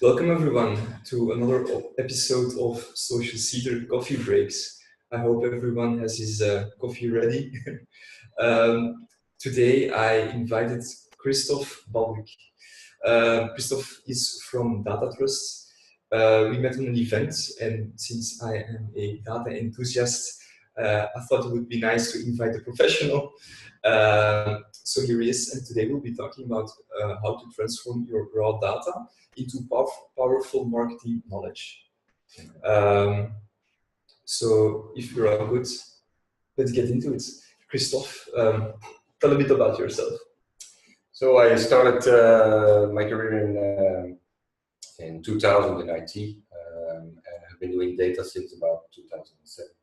Welcome everyone to another episode of Social Cedar Coffee Breaks. I hope everyone has his coffee ready. Today I invited Christoph Balduck. Christoph is from Data Trust. We met on an event, and since I am a data enthusiast, I thought it would be nice to invite a professional. So here he is, and today we'll be talking about how to transform your raw data into powerful marketing knowledge. So if you're all good, let's get into it. Christoph, tell a bit about yourself. So I started my career in 2000 in IT, and have been doing data since about 2007.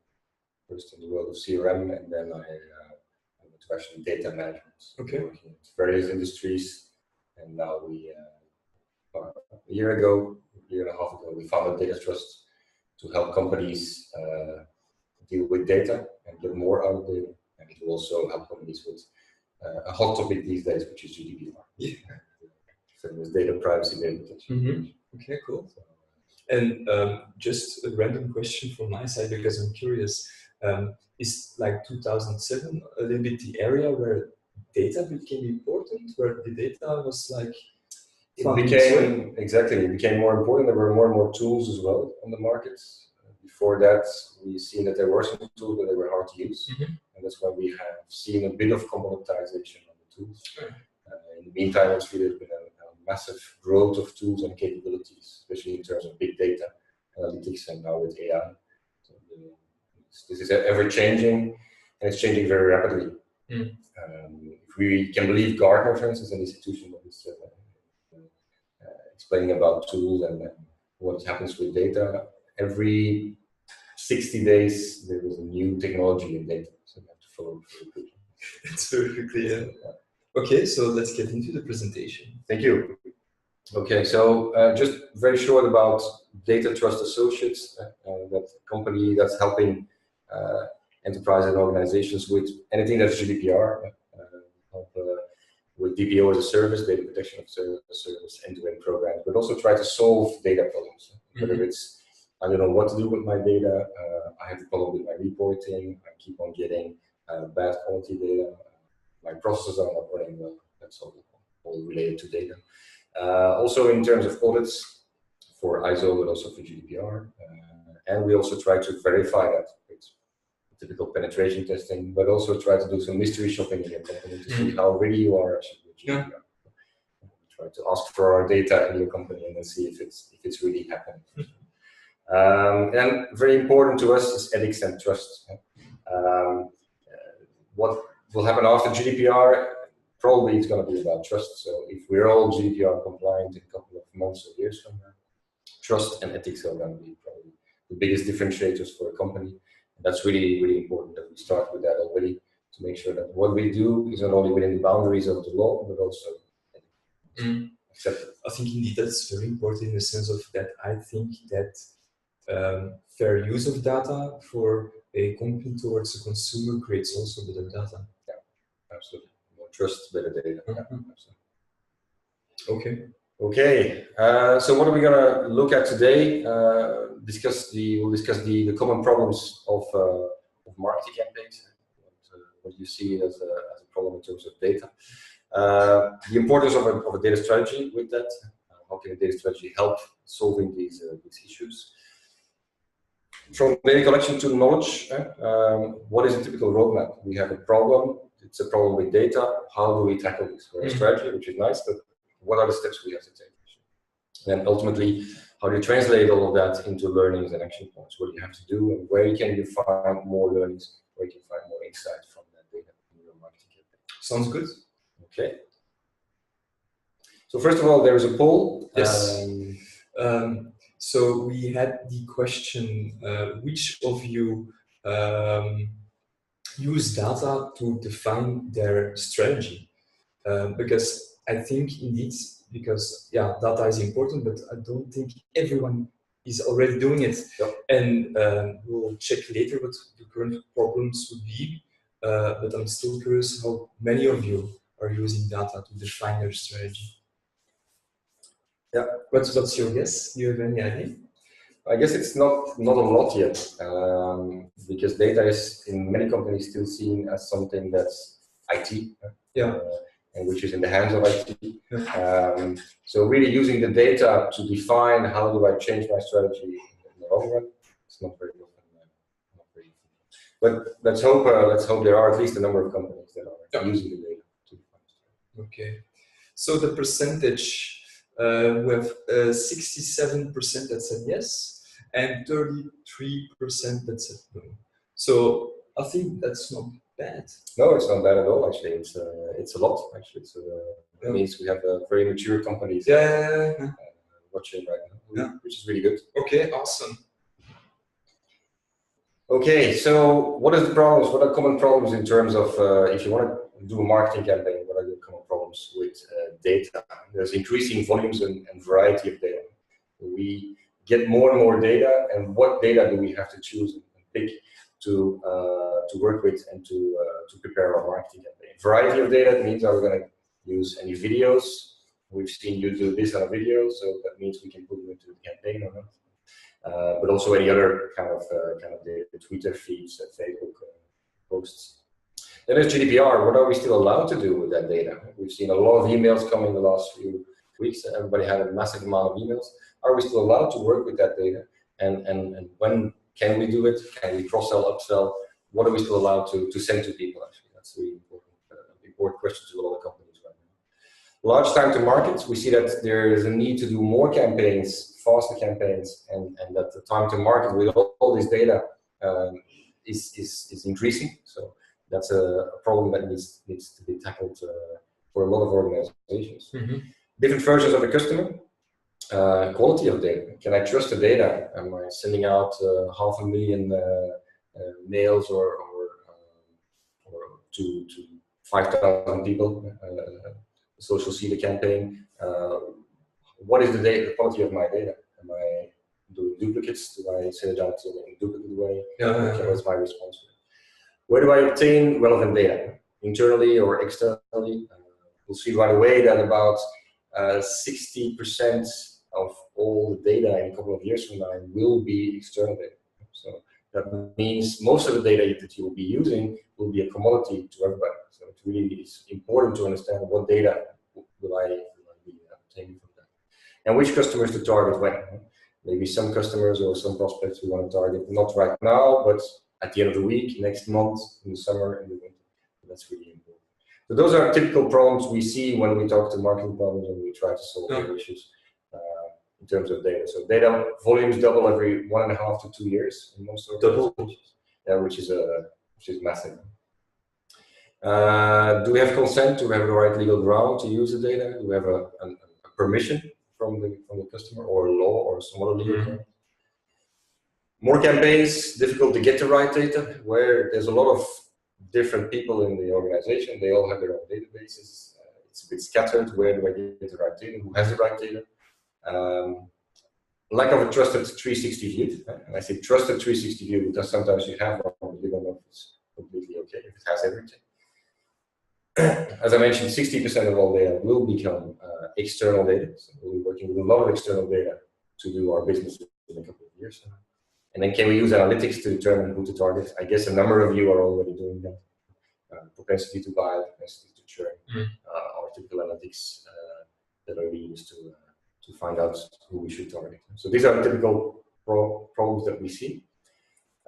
First in the world of CRM, and then I went to actually data management. Okay. Working in various industries, and now a year and a half ago, we founded Data Trust to help companies deal with data and get more out of data, and it will also help companies with a hot topic these days, which is GDPR. Yeah. So there's data privacy, data protection. Mm-hmm. Okay, cool. And just a random question from my side, because I'm curious, is like 2007 a little bit the area where data became important, where the data was like... It became more important. There were more and more tools as well on the market. Before that, we've seen that there were some tools, but they were hard to use. Mm-hmm. And that's why we have seen a bit of commoditization of the tools. In the meantime, there's really been a massive growth of tools and capabilities, especially in terms of big data analytics and now with AI. So this is ever changing, and it's changing very rapidly. If we can believe Gartner, for instance, an institution that is explaining about tools and what happens with data, every 60 days there is a new technology in data, so you have to follow very quickly. It's very quickly, yeah. Okay, so let's get into the presentation. Thank you. Okay, so just very short about Data Trust Associates, that company that's helping enterprise and organizations with anything that's GDPR, with DPO as a service, data protection as a service, end-to-end programs, but also try to solve data problems. Whether it's, I don't know what to do with my data, I have a problem with my reporting, I keep on getting bad quality data, my processes are not running well, that's all related to data. Also in terms of audits for ISO, but also for GDPR, and we also try to verify that with typical penetration testing, but also try to do some mystery shopping in your company to see how ready you are actually with GDPR. Try to ask for our data in your company and then see if it's really happening. And very important to us is ethics and trust. What will happen after GDPR? Probably it's going to be about trust. So if we're all GDPR compliant in a couple of months or years from now, trust and ethics are going to be probably the biggest differentiators for a company. And that's really, really important that we start with that already to make sure that what we do is not only within the boundaries of the law, but also accepted. I think indeed that's very important in the sense of that I think that fair use of data for a company towards a consumer creates also better data. Yeah, absolutely. More trust, better data. Yeah, absolutely. Okay. So what are we gonna look at today? We'll discuss the common problems of marketing campaigns. What you see as a problem in terms of data. The importance of a data strategy with that. How can a data strategy help solving these issues? From data collection to knowledge, what is a typical roadmap? We have a problem, it's a problem with data, how do we tackle this? We're a strategy, which is nice, but what are the steps we have to take? And ultimately, how do you translate all of that into learnings and action points? What do you have to do, and where can you find more learnings, where you can find more insight from that data in your marketing campaign? Sounds good. Okay. So first of all, there is a poll. Yes. So we had the question, which of you use data to define their strategy? Because I think indeed, because data is important, but I don't think everyone is already doing it. Yep. And we'll check later what the current problems would be, but I'm still curious how many of you are using data to define their strategy. Yeah. What's your guess? Do you have any idea? I guess it's not a lot yet, because data is in many companies still seen as something that's IT, and which is in the hands of IT. Yeah. So really using the data to define how do I change my strategy in the long run, it's not very often. Not very often. But let's hope there are at least a number of companies that are using the data to define strategy. Okay. So the percentage. We have 67% that said yes, and 33% that said no. So I think that's not bad. No, it's not bad at all. Actually, it's a lot. Actually, so it means we have very mature companies watching right now, which is really good. Okay, awesome. Okay, so what are the problems? What are common problems in terms of if you want to do a marketing campaign? What are the common problems with data? There's increasing volumes and variety of data. We get more and more data, and what data do we have to choose and pick to work with and to prepare our marketing campaign? Variety of data means are we going to use any videos? We've seen you do this on a video, so that means we can put them into the campaign or not. But also any other kind of data, Twitter feeds, Facebook posts. Then there's GDPR. What are we still allowed to do with that data? We've seen a lot of emails come in the last few weeks. Everybody had a massive amount of emails. Are we still allowed to work with that data? And when can we do it? Can we cross-sell, upsell? What are we still allowed to send to people? Actually, that's a really important question to a lot of companies right now. Large time to market. We see that there is a need to do more campaigns, faster campaigns, and that the time to market with all this data is increasing. So that's a problem that needs to be tackled for a lot of organizations. Mm-hmm. Different versions of the customer. Quality of data. Can I trust the data? Am I sending out 500,000 mails or to 5,000 people? Social media campaign. What is the data? The quality of my data? Am I doing duplicates? Do I send it out in a duplicate way? What's my response? Where do I obtain relevant data? Internally or externally? We'll see right away that about 60% of all the data in a couple of years from now will be external data. So that means most of the data that you will be using will be a commodity to everybody. So it really is important to understand what data will I be obtaining from that, and which customers to target when. Maybe some customers or some prospects we want to target not right now, but at the end of the week, next month, in the summer, in the winter. So that's really important. So those are typical problems we see when we talk to marketing problems and we try to solve their issues in terms of data. So data volumes double every 1.5 to 2 years in most organizations. Which is massive. Do we have consent? Do we have the right legal ground to use the data? Do we have a permission from the customer or a law or some other legal ground? More campaigns, difficult to get the right data, where there's a lot of different people in the organization. They all have their own databases. It's a bit scattered. Where do I get the right data? Who has the right data? Lack of a trusted 360 view. And I say trusted 360 view because sometimes you have one, but you don't know if it's completely okay, if it has everything. As I mentioned, 60% of all data will become external data. So we'll be working with a lot of external data to do our business in a couple of years. And then can we use analytics to determine who to target? I guess a number of you are already doing that. Propensity to buy, propensity to churn, our typical analytics that are used to find out who we should target. So these are typical problems that we see.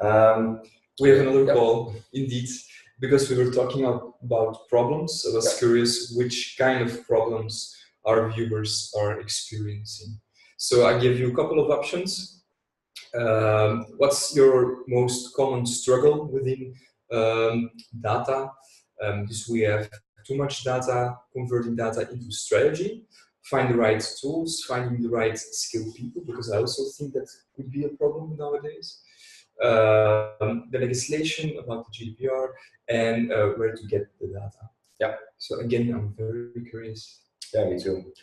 We have another call, indeed, because we were talking about problems. I was curious which kind of problems our viewers are experiencing. So I give you a couple of options. What's your most common struggle within data? Because we have too much data, converting data into strategy, find the right tools, finding the right skilled people, because I also think that could be a problem nowadays. The legislation about the GDPR and where to get the data. Yeah. So again, I'm very curious. Yeah, me too.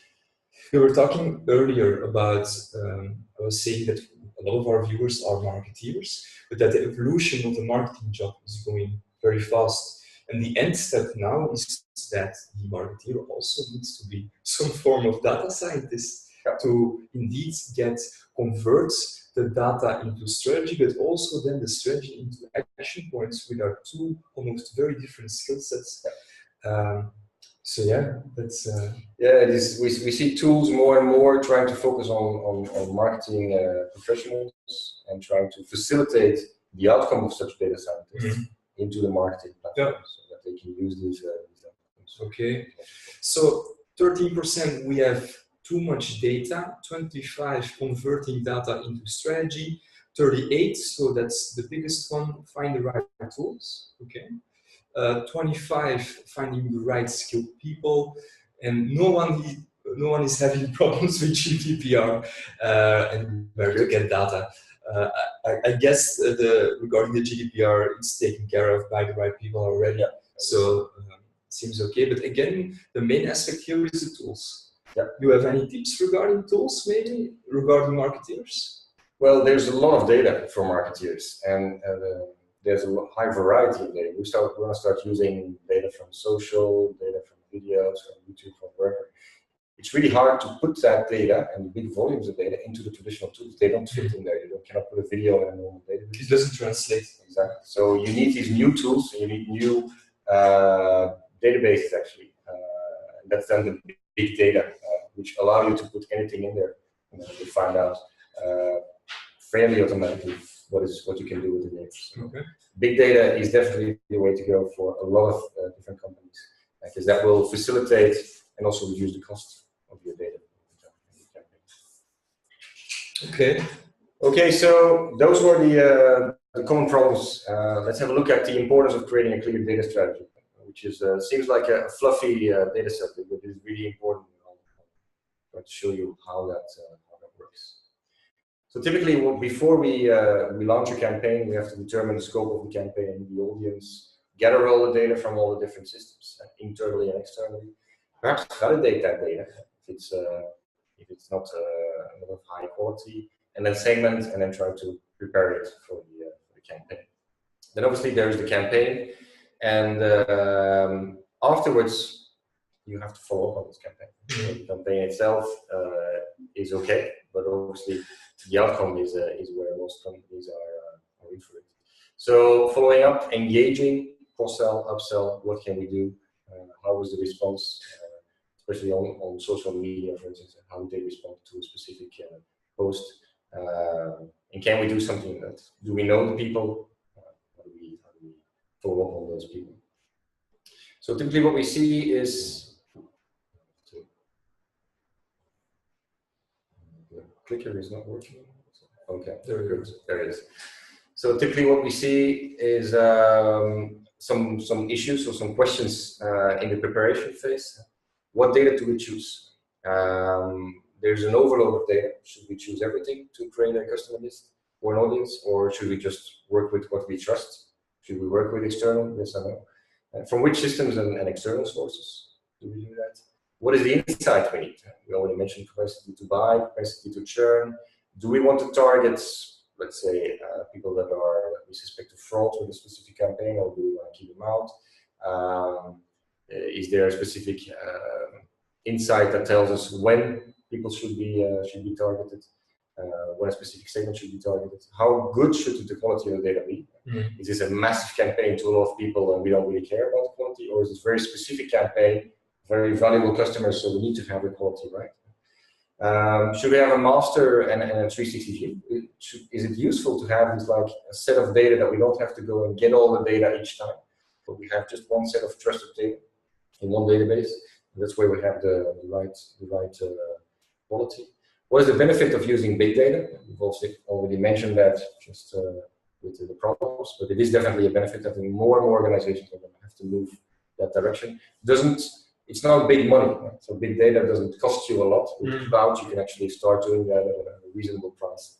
We were talking earlier about, I was saying that a lot of our viewers are marketeers, but that the evolution of the marketing job is going very fast. And the end step now is that the marketeer also needs to be some form of data scientist. to indeed convert the data into strategy, but also then the strategy into action points, with our two almost very different skill sets. So yeah, that's yeah. We see tools more and more trying to focus on marketing professionals and trying to facilitate the outcome of such data scientists into the marketing platform, so that they can use these outcomes. Okay, so 13% we have too much data, 25 converting data into strategy, 38, so that's the biggest one, find the right tools. Okay. 25 finding the right skilled people, and no one is having problems with GDPR and where to get data. I guess regarding the GDPR, it's taken care of by the right people already. So seems okay. But again, the main aspect here is the tools. You have any tips regarding tools, maybe regarding marketeers? Well, there's a lot of data for marketeers, and there's a high variety of data. We want to start using data from social, data from videos, from YouTube, from wherever. It's really hard to put that data and big volumes of data into the traditional tools. They don't fit in there. You cannot put a video in a normal database. It doesn't translate. Exactly. So you need these new tools, and you need new databases actually. That's then the big data, which allow you to put anything in there. To find out fairly automatically what you can do with the data. So okay. Big data is definitely the way to go for a lot of different companies, because that will facilitate and also reduce the cost of your data. Okay. Okay, so those were the common problems. Let's have a look at the importance of creating a clear data strategy, which is seems like a fluffy data set, but is really important. I'll try to show you how that works. So typically, before we launch a campaign, we have to determine the scope of the campaign, the audience, gather all the data from all the different systems, internally and externally. Perhaps validate that data if it's not of high quality, and then segment and then try to prepare it for the campaign. Then obviously there is the campaign, and afterwards you have to follow up on this campaign. So the campaign itself is okay, but obviously the outcome is where most companies are in for it. So following up, engaging, cross-sell, upsell, what can we do? How was the response, especially on social media, for instance, how did they respond to a specific post? And can we do something with that? Do we know the people? How do we follow up on those people? So typically what we see is, the clicker is not working. Okay, very good. There it is. So typically what we see is some issues or some questions in the preparation phase. What data do we choose? There's an overload of data. Should we choose everything to create a customer list or an audience, or should we just work with what we trust? Should we work with external? Yes or no? From which systems and external sources do we do that? What is the insight we need? We already mentioned propensity to buy, propensity to churn. Do we want to target, let's say, people that we suspect of fraud with a specific campaign, or do we want to keep them out? Is there a specific insight that tells us when people should be targeted, when a specific segment should be targeted? How good should the quality of the data be? Is this a massive campaign to a lot of people and we don't really care about the quality, or is this a very specific campaign, very valuable customers, so we need to have the quality right? Should we have a master and a 360 view? Is it useful to have this like a set of data that we don't have to go and get all the data each time, but we have just one set of trusted data in one database? That's where we have the right quality. What is the benefit of using big data? We've also already mentioned that just with the problems, but it is definitely a benefit that more and more organizations are going to have to move that direction. It's not big money, right? So big data doesn't cost you a lot. With cloud, you can actually start doing that at a reasonable price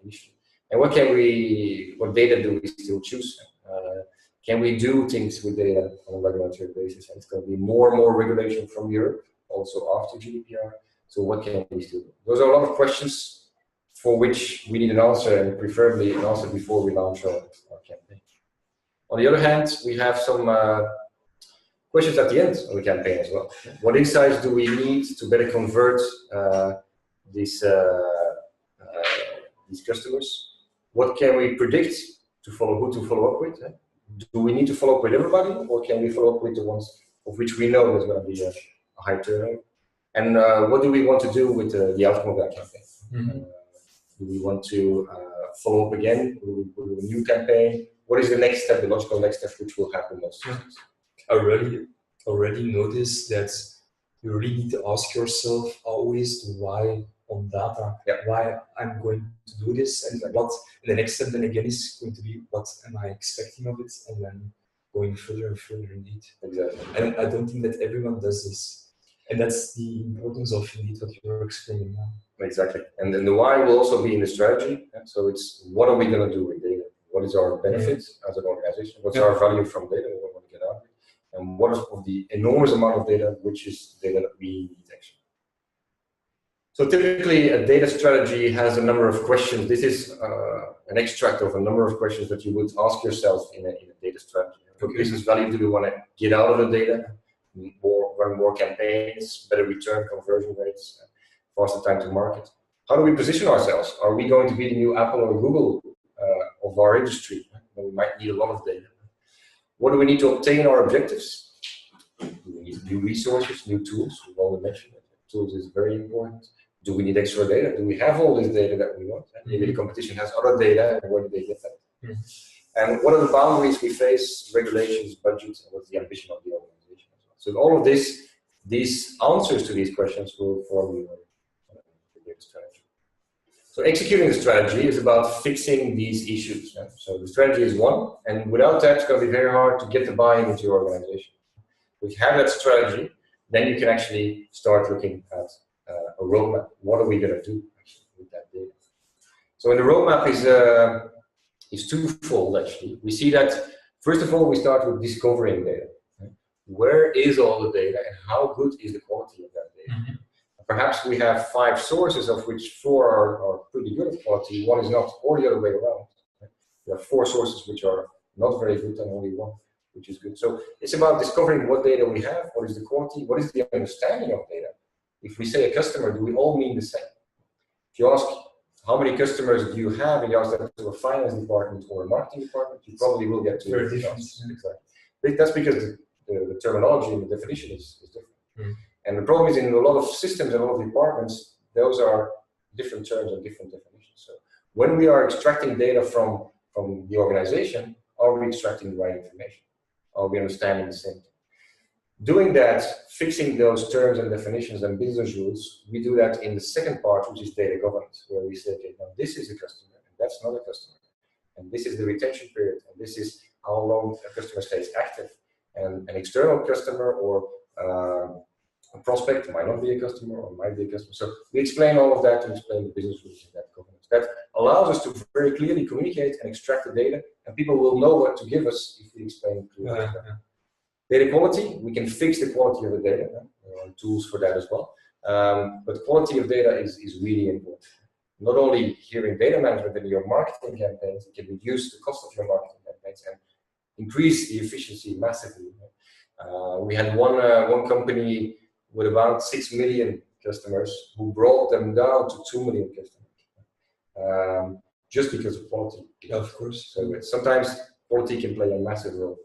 initially. And what data do we still choose? Can we do things with data on a regulatory basis? And it's going to be more and more regulation from Europe, also after GDPR. So what can we still do? Those are a lot of questions for which we need an answer, and preferably an answer before we launch our campaign. On the other hand, we have some questions at the end of the campaign as well. What insights do we need to better convert these customers. What can we predict to follow, who to follow up with? Do we need to follow up with everybody, or can we follow up with the ones of which we know there's going to be a high turnover? And what do we want to do with the outcome of that campaign? Do we want to follow up again? Do we do a new campaign? What is the next step, the logical next step, which will happen most? I already noticed that you really need to ask yourself always the why on data. Why I'm going to do this, and what the next step then again is going to be what am I expecting of it, and then going further and further indeed. Exactly. And I don't think that everyone does this. And that's the importance of indeed what you're explaining now. Exactly. And then the why will also be in the strategy. So it's what are we going to do with data? What is our benefit as an organization? What's our value from data? What we want to get out of it? And what is of the enormous amount of data, which is data that we need actually. So typically a data strategy has a number of questions. This is an extract of a number of questions that you would ask yourself in a data strategy. What business value do we want to get out of the data? Run more campaigns, better return conversion rates, faster time to market. How do we position ourselves? Are we going to be the new Apple or Google of our industry? We might need a lot of data. What do we need to obtain our objectives? Do we need new resources, new tools? We've already mentioned that. Tools is very important. Do we need extra data? Do we have all this data that we want? Maybe the competition has other data, and where do they get that? And what are the boundaries we face, regulations, budgets, and what's the ambition of the organization as well? So all of this, these answers to these questions will form your data strategy. So executing the strategy is about fixing these issues. So the strategy is one, and without that, it's going to be very hard to get the buy-in into your organization. If you have that strategy, then you can actually start looking at a roadmap. What are we going to do actually with that data? So the roadmap is twofold actually. We see that first of all we start with discovering data. Where is all the data and how good is the quality of that data? Perhaps we have 5 sources of which 4 are pretty good of quality, 1 is not, or the other way around. We have 4 sources which are not very good and only 1 which is good. So it's about discovering what data we have, what is the quality, what is the understanding of data. If we say a customer, do we all mean the same? If you ask how many customers do you have, and you ask that to a finance department or a marketing department, you probably will get to very different. Exactly. That's because the terminology and the definition is different. And the problem is in a lot of systems and a lot of departments, those are different terms and different definitions. So when we are extracting data from the organization, are we extracting the right information? Are we understanding the same thing? Doing that, fixing those terms and definitions and business rules, we do that in the second part, which is data governance, where we say, okay, now this is a customer, and that's not a customer. And this is the retention period, and this is how long a customer stays active. And an external customer or a prospect might not be a customer or might be a customer. So we explain all of that and explain the business rules in that governance. That allows us to very clearly communicate and extract the data, and people will know what to give us if we explain clearly. Data quality, we can fix the quality of the data. There are tools for that as well. But quality of data is really important. Not only here in data management and your marketing campaigns, it can reduce the cost of your marketing campaigns and increase the efficiency massively. We had one company with about 6 million customers who brought them down to 2 million customers, just because of quality. Of course. So sometimes quality can play a massive role.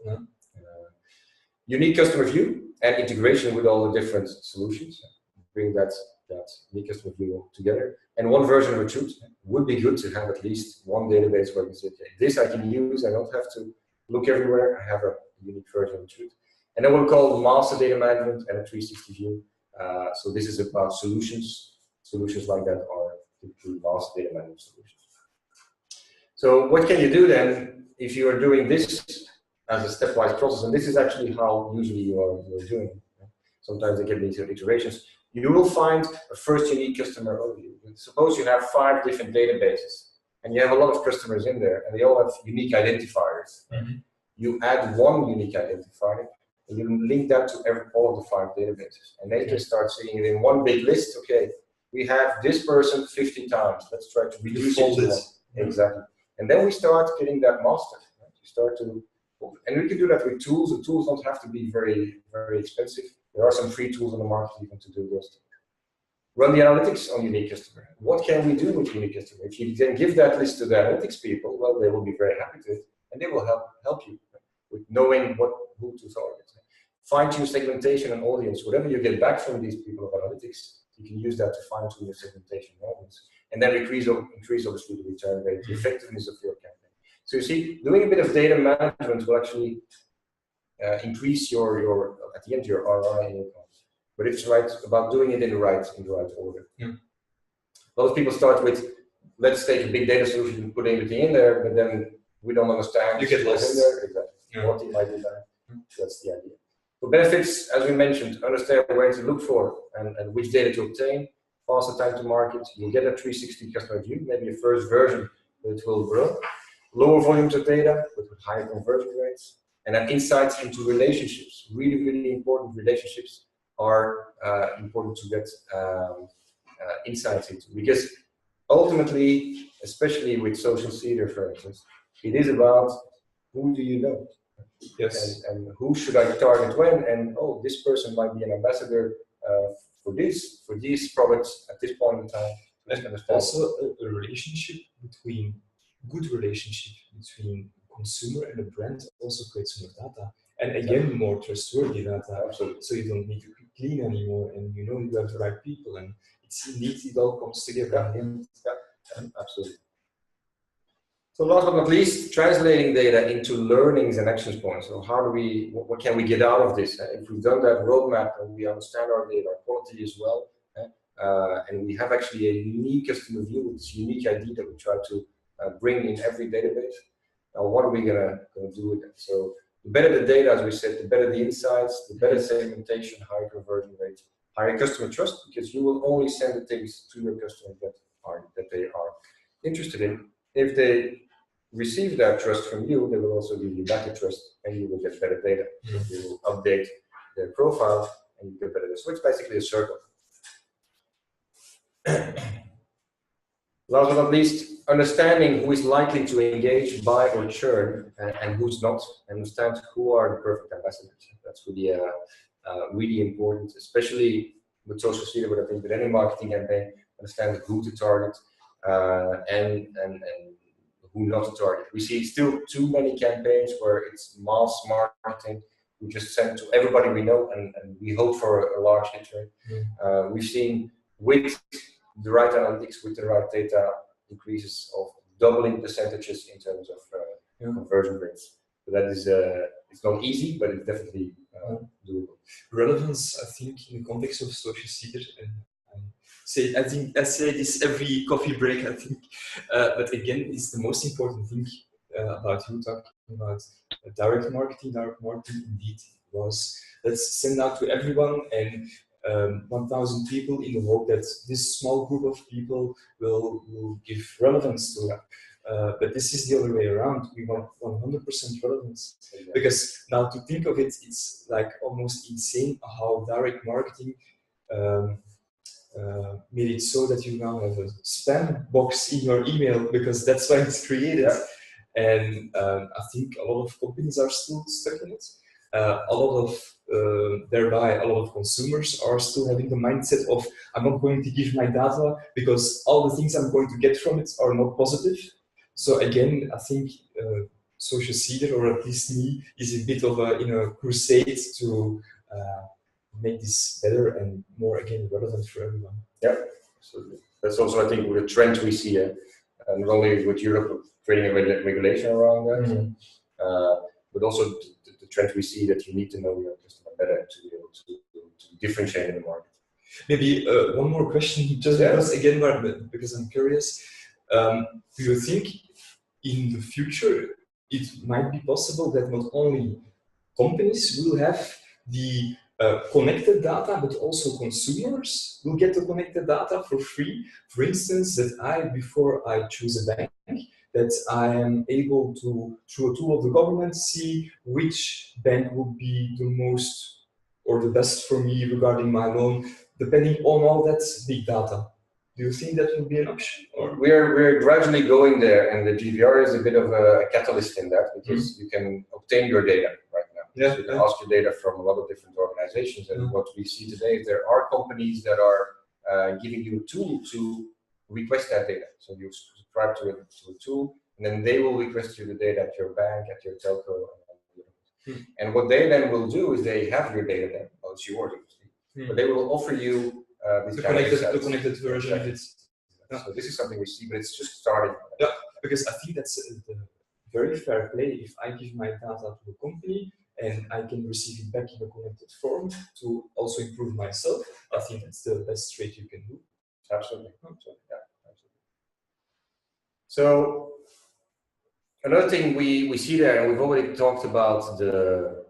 Unique customer view and integration with all the different solutions. Bring that unique customer view together. And one version of the truth would be good to have at least one database where you say, okay, this I can use, I don't have to look everywhere, I have a unique version of the truth. And then we'll call master data management and a 360 view. So this is about solutions. Solutions like that are typically master data management solutions. So what can you do then if you are doing this as a stepwise process? And this is actually how usually you're doing it. Sometimes they get into iterations. You will find a first unique customer overview. Suppose you have 5 different databases and you have a lot of customers in there and they all have unique identifiers. You add one unique identifier and you link that to all of the 5 databases. And then you can start seeing it in one big list. Okay, we have this person 50 times. Let's try to reduce it. Exactly. And then we start getting that master. You start to, and we can do that with tools. The tools don't have to be very, very expensive. There are some free tools on the market even to do those things. run the analytics on unique customer. What can we do with unique customer? If you can give that list to the analytics people, well, they will be very happy with it, and they will help you with knowing who to target. Fine-tune segmentation and audience. Whatever you get back from these people of analytics, you can use that to fine-tune your segmentation audience, and then increase obviously the return rate, the effectiveness of your campaign. So you see, doing a bit of data management will actually increase your at the end your ROI in your costs. But it's right about doing it in the right order. Yeah. A lot of people start with, let's take a big data solution and put everything in there, but then we don't understand. You get lost. In there. Exactly. Yeah. What might be there. That's the idea. For benefits, as we mentioned, understand where to look for and which data to obtain. Faster time to market. You'll get a 360 customer view, maybe a first version, but it will grow. Lower volumes of data, but with higher conversion rates. And then insights into relationships. Really, really important. Relationships are important to get insights into, because ultimately, especially with social theater, for instance, it is about who do you know? Yes. And who should I target when? And oh, this person might be an ambassador for these products at this point in time. And also a relationship between, good relationship between consumer and a brand also creates more data. And again, more trustworthy data. Absolutely. So you don't need to clean anymore, and you know you have the right people, and it's indeed it all comes together. Yeah, absolutely. So last but not least, translating data into learnings and action points. So how do we, what can we get out of this? If we've done that roadmap and we understand our data, our quality as well, and we have actually a unique customer view with this unique ID that we try to bring in every database, what are we gonna do with it? So the better the data, as we said, the better the insights, the better segmentation, higher conversion rate, higher customer trust, because you will only send the things to your customers that they are interested in. If they receive that trust from you, they will also give you back the trust, and you will get better data. You will update their profile, and you get better data. So it's basically a circle. Last but not least, understanding who is likely to engage, buy, or churn, and who's not. Understand who are the perfect ambassadors. That's really really important, especially with social media, but I think with any marketing campaign, understand who to target and who not to target. We see still too many campaigns where it's mass marketing. We just send to everybody we know, and we hope for a large hit rate. We've seen with the right analytics, with the right data, increases of doubling percentages in terms of conversion rates. So that is, it's not easy, but it's definitely doable. Relevance, I think, in the context of social theater, and I say this every coffee break, I think, but again, it's the most important thing about you talking about direct marketing. Direct marketing indeed was, let's send out to everyone and 1,000 people in the hope that this small group of people will give relevance to that. But this is the other way around. We want 100% relevance. Because now to think of it, it's like almost insane how direct marketing made it so that you now have a spam box in your email, because that's why it's created. And I think a lot of companies are still stuck in it. A lot of thereby a lot of consumers are still having the mindset of, I'm not going to give my data because all the things I'm going to get from it are not positive. So again, I think social theater, or at least me, is a bit of a crusade to make this better and more, again, relevant for everyone. Yeah, absolutely. That's also, I think, the trend we see, not only with Europe creating a regulation around that, but also the trend we see that you need to know your customer better to be able to differentiate in the market. Maybe one more question, just because, again, because I'm curious. Do you think in the future it might be possible that not only companies will have the connected data, but also consumers will get the connected data for free? For instance, that before I choose a bank, that I am able to, through a tool of the government, see which bank would be the most or the best for me regarding my loan, depending on all that big data. Do you think that will be an option? Or? We're gradually going there, and the GDPR is a bit of a catalyst in that, because you can obtain your data right now. Yeah, so you can ask your data from a lot of different organizations, and what we see today is there are companies that are giving you a tool to request that data. So you subscribe to a tool, and then they will request you the data at your bank, at your telco. And what they then will do is they have your data then. Well, it's yours, obviously. But they will offer you the connected version of it. So this is something we see, but it's just starting. Yeah, because I think that's the very fair play. If I give my data to a company and I can receive it back in a connected form to also improve myself, I think that's the best trade you can do. Absolutely. Yeah, absolutely. So another thing we see there, and we've already talked about the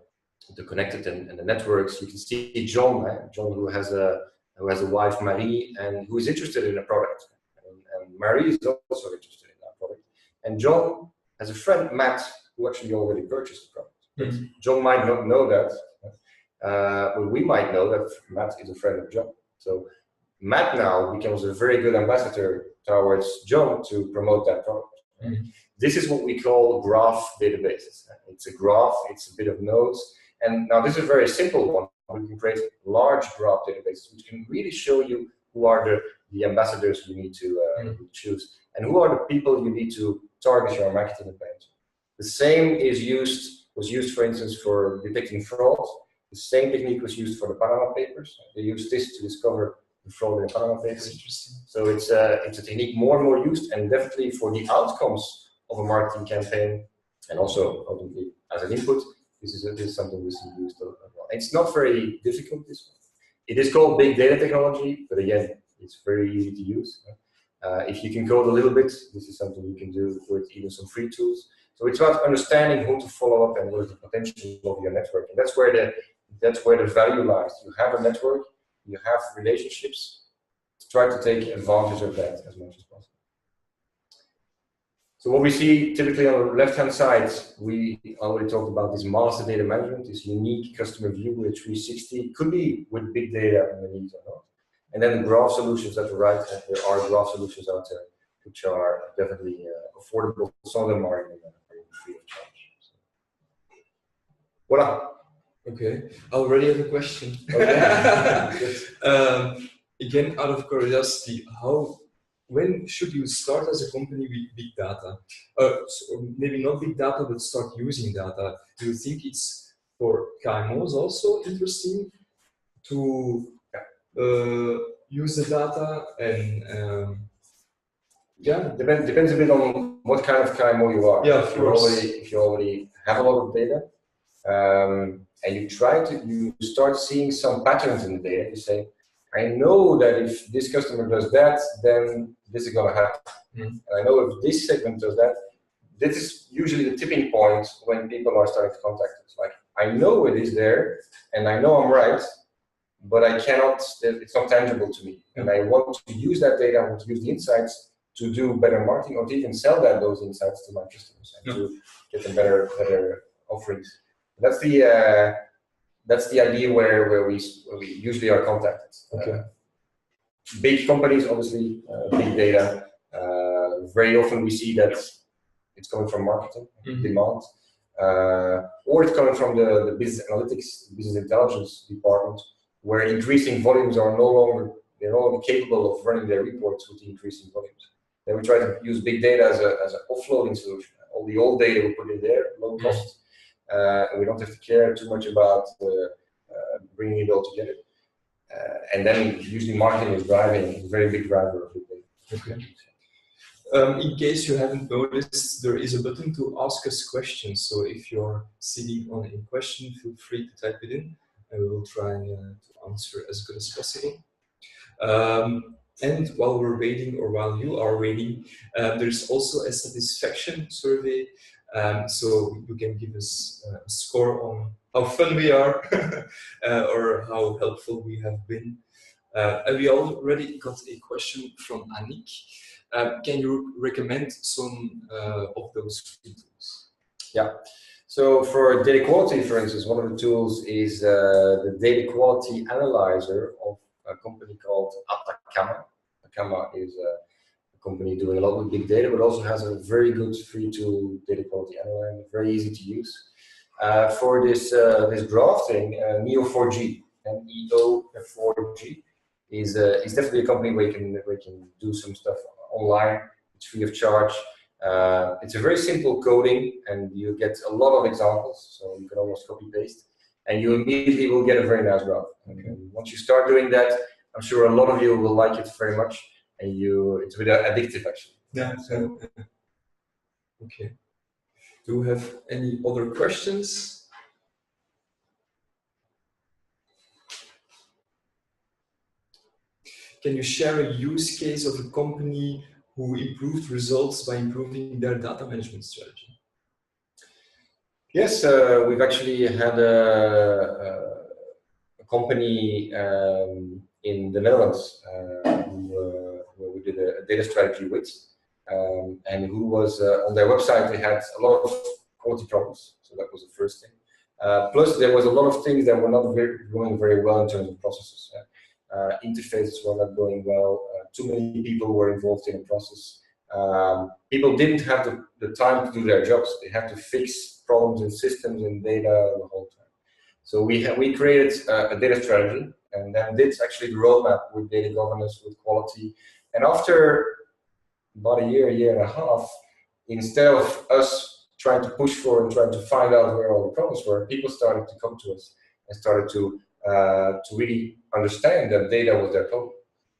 connected and the networks. You can see John, who has a wife, Marie, and who is interested in a product. And Marie is also interested in that product. And John has a friend, Matt, who actually already purchased the product. But John might not know that, but we might know that Matt is a friend of John. So Matt now becomes a very good ambassador towards John to promote that product. This is what we call graph databases. It's a graph, it's a bit of nodes. And now this is a very simple one. We can create large graph databases, which can really show you who are the ambassadors you need to choose, and who are the people you need to target your marketing campaign. The same was used, for instance, for detecting fraud. The same technique was used for the Panama Papers. They used this to discover the fraud in the Panama Papers. So it's a technique more and more used, and definitely for the outcomes of a marketing campaign, and also ultimately as an input, this is something we see used a lot. It's not very difficult, this one. It is called big data technology, but again, it's very easy to use. If you can code a little bit, this is something you can do with even some free tools. So it's about understanding who to follow up and what is the potential of your network. And that's where the value lies. You have a network, you have relationships. Try to take advantage of that as much as possible. So what we see typically on the left-hand side, we already talked about this master data management, this unique customer view with a 360, could be with big data underneath or not. And then the graph solutions at the right, there are graph solutions out there which are definitely affordable. Some of them are even free of charge. So. Voila. Okay, I already have a question. Okay. Again, out of curiosity, when should you start as a company with big data? So maybe not big data, but start using data. Do you think it's for KMOs also interesting to use the data? And yeah, depends a bit on what kind of KMO you are. Yeah, if you already have a lot of data, and you start seeing some patterns in the data. You say, I know that if this customer does that, then this is going to happen. And I know if this segment does that, this is usually the tipping point when people are starting to contact us. Like, I know it is there, and I know I'm right, but I cannot, it's not tangible to me. And I want to use that data, I want to use the insights to do better marketing, or to even sell those insights to my customers and to get them better offerings. That's the idea where we usually are contacted. Okay. Big companies, obviously, big data. Very often we see that it's coming from marketing demand, or it's coming from the business analytics, business intelligence department, where increasing volumes are no longer capable of running their reports with the increasing volumes. Then we try to use big data as an offloading solution. All the old data we put in there, low cost. And we don't have to care too much about bringing it all together. And then usually marketing is a very big driver of it. Okay. In case you haven't noticed, there is a button to ask us questions. So if you're sitting on a question, feel free to type it in, and we will try to answer as good as possible. And while we're waiting, or while you are waiting, there's also a satisfaction survey. So you can give us a score on how fun we are or how helpful we have been. And we already got a question from Annick. Can you recommend some of those free tools? Yeah. So for data quality, for instance, one of the tools is the data quality analyzer of a company called Atacama. Atacama is a company doing a lot with big data, but also has a very good free tool, data quality analyzer, very easy to use. For this graph thing, Neo4j, NEO4j is definitely a company where you can do some stuff online. It's free of charge. It's a very simple coding, and you get a lot of examples, so you can almost copy paste, and you immediately will get a very nice graph. And once you start doing that, I'm sure a lot of you will like it very much, and it's a bit addictive actually. Yeah. So, okay. Do you have any other questions? Can you share a use case of a company who improved results by improving their data management strategy? Yes, we've actually had a company in the Netherlands where we did a data strategy with, and who was on their website. They had a lot of quality problems, so that was the first thing. Plus, there was a lot of things that were not going very well in terms of processes. Interfaces were not going well. Too many people were involved in the process. People didn't have the time to do their jobs. They had to fix problems in systems and data the whole time. So we created a data strategy, and then did actually the roadmap with data governance, with quality. And after about a year and a half, instead of us trying to push for and trying to find out where all the problems were, people started to come to us and started to really understand that data was their problem.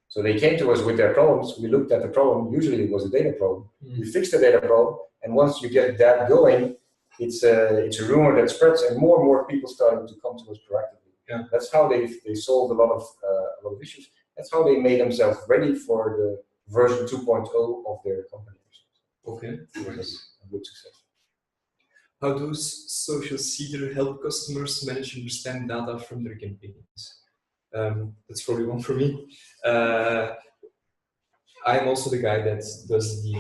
So they came to us with their problems. We looked at the problem. Usually it was a data problem. We fixed the data problem, and once you get that going, it's a rumor that spreads, and more people started to come to us proactively. Yeah. That's how they solved a lot of issues. That's how they made themselves ready for the version 2.0 of their company. Okay. It was a good success. How does Social Seeder help customers manage and understand data from their campaigns? That's probably one for me. I'm also the guy that does the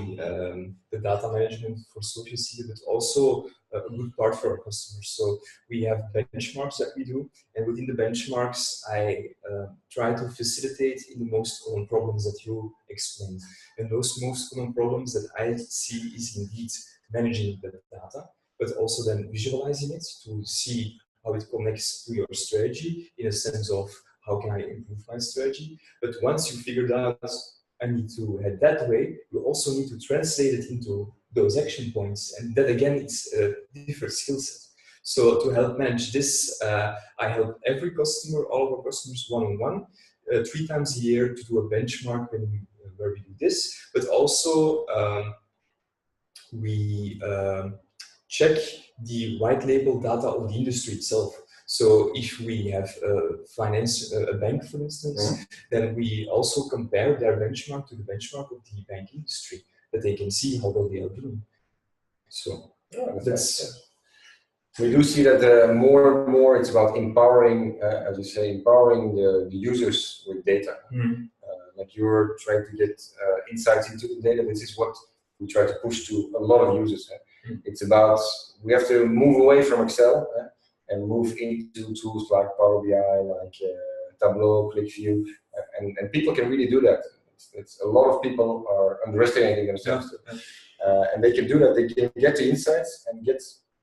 data management for Social Seeder, but also a good part for our customers. So we have benchmarks that we do, and within the benchmarks, I try to facilitate in the most common problems that you explained. And those most common problems that I see is indeed managing the data, but also then visualizing it to see how it connects to your strategy in a sense of how can I improve my strategy. But once you figured out I need to head that way, you also need to translate it into those action points. And that again, it's a different skill set. So to help manage this, I help every customer, all of our customers one-on-one, 3 times a year to do a benchmark where we do this, but also we check the white label data of the industry itself. So if we have a bank, for instance, then we also compare their benchmark to the benchmark of the bank industry, that they can see how well they are doing. So that's. We do see that more and more it's about empowering, as you say, empowering the users with data. Like you're trying to get insights into the data. This is what we try to push to a lot of users. It's about, we have to move away from Excel and move into tools like Power BI, like Tableau, ClickView, and people can really do that. It's a lot of people are underestimating themselves. And they can do that. They can get the insights and get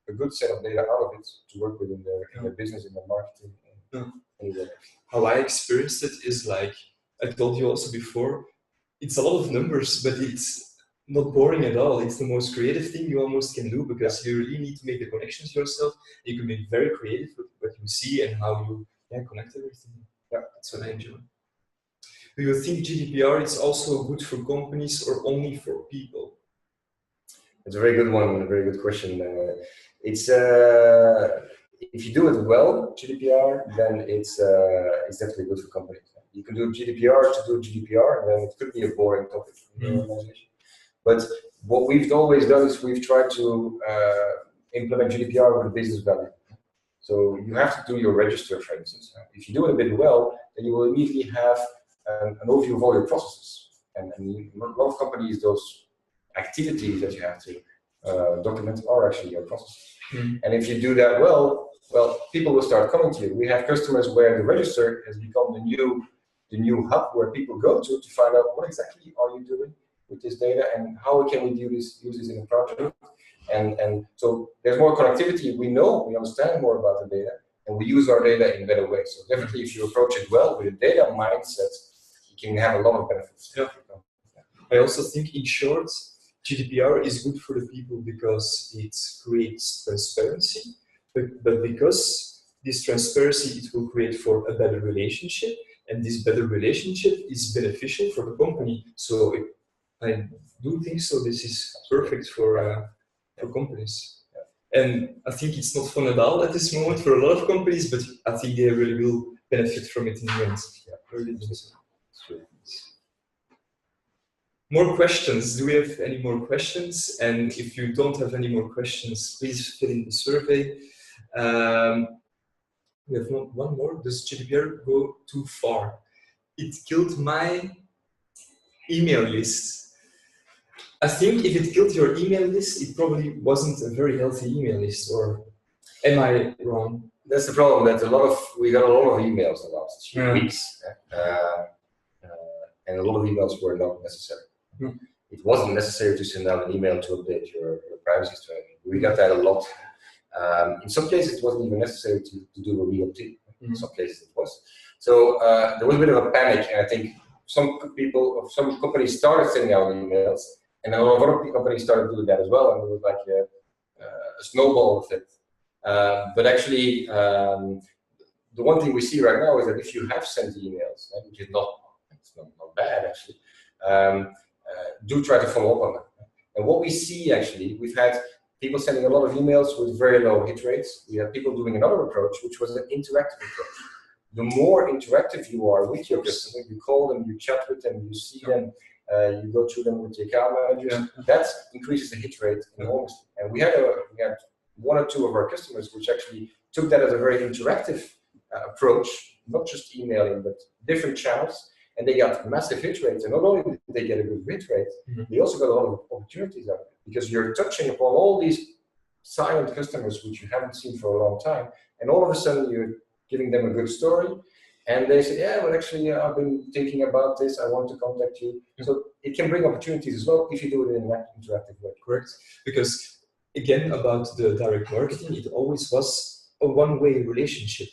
a good set of data out of it to work with in their business, in their marketing. How I experienced it is like, I told you also before, it's a lot of numbers, but it's not boring at all. It's the most creative thing you almost can do, because you really need to make the connections yourself. You can be very creative with what you see and how you connect everything. Yeah, that's what I enjoy. Do you think GDPR is also good for companies or only for people? It's a very good one, a very good question. It's if you do it well, GDPR, then it's definitely good for companies. You can do GDPR to do GDPR, and then it could be a boring topic for the organization. But what we've always done is we've tried to implement GDPR with a business value. So you have to do your register, for instance. If you do it a bit well, then you will immediately have an overview of all your processes. And a lot of companies, those activities that you have to document are actually your processes. And if you do that well, people will start coming to you. We have customers where the register has become the new hub where people go to find out what exactly are you doing with this data and how can we use this in a project. And so there's more connectivity. We understand more about the data, and we use our data in better ways. So definitely, if you approach it well with a data mindset, can have a lot of benefits. Yeah. I also think, in short, GDPR is good for the people because it creates transparency, but because this transparency, it will create for a better relationship, and this better relationship is beneficial for the company. So I do think so. This is perfect for companies. And I think it's not fun at all at this moment for a lot of companies, but I think they really will benefit from it in the end. Yeah, really do so. Sure. More questions? Do we have any more questions? And if you don't have any more questions, please fill in the survey. We have one more. Does GDPR go too far? It killed my email list. I think if it killed your email list, it probably wasn't a very healthy email list, or am I wrong? That's the problem. That we got a lot of emails the last few weeks, and a lot of emails were not necessary. It wasn't necessary to send out an email to update your privacy strategy. We got that a lot. In some cases, it wasn't even necessary to do a re-opt-in. In some cases, it was. So there was a bit of a panic, and I think some companies started sending out emails, and a lot of other companies started doing that as well, and it was like a snowball effect. But actually, the one thing we see right now is that if you have sent emails, which is not bad actually, do try to follow up on that. And what we see actually, we've had people sending a lot of emails with very low hit rates. We have people doing another approach, which was an interactive approach. The more interactive you are with your customer, you call them, you chat with them, you see them, you go through them with the account managers, that increases the hit rate enormously. And we had one or two of our customers which actually took that as a very interactive approach, not just emailing, but different channels, and they got massive hit rates. And not only did they get a good hit rate, they also got a lot of opportunities out of it, because you're touching upon all these silent customers which you haven't seen for a long time, and all of a sudden you're giving them a good story, and they say, yeah, well, actually, I've been thinking about this, I want to contact you. So it can bring opportunities as well if you do it in an interactive way. Correct. Because, again, about the direct marketing, it always was a one-way relationship.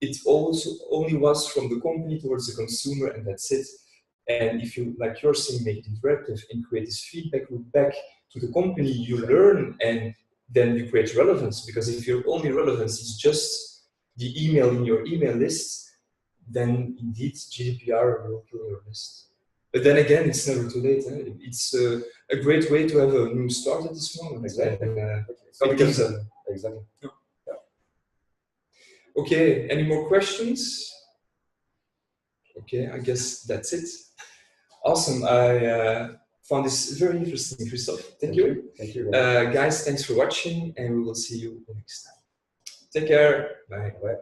It also only was from the company towards the consumer, and that's it. And if you, like you're saying, make it interactive and create this feedback loop back to the company, you learn, and then you create relevance. Because if your only relevance is just the email in your email list, then indeed GDPR will kill your list. But then again, it's never too late. It's a great way to have a new start at this moment. Exactly. Exactly. Yeah. Okay, any more questions? Okay, I guess that's it. Awesome. I found this very interesting, Christoph. Thank you. Thank you. Guys, thanks for watching, and we will see you next time. Take care. Bye. Bye.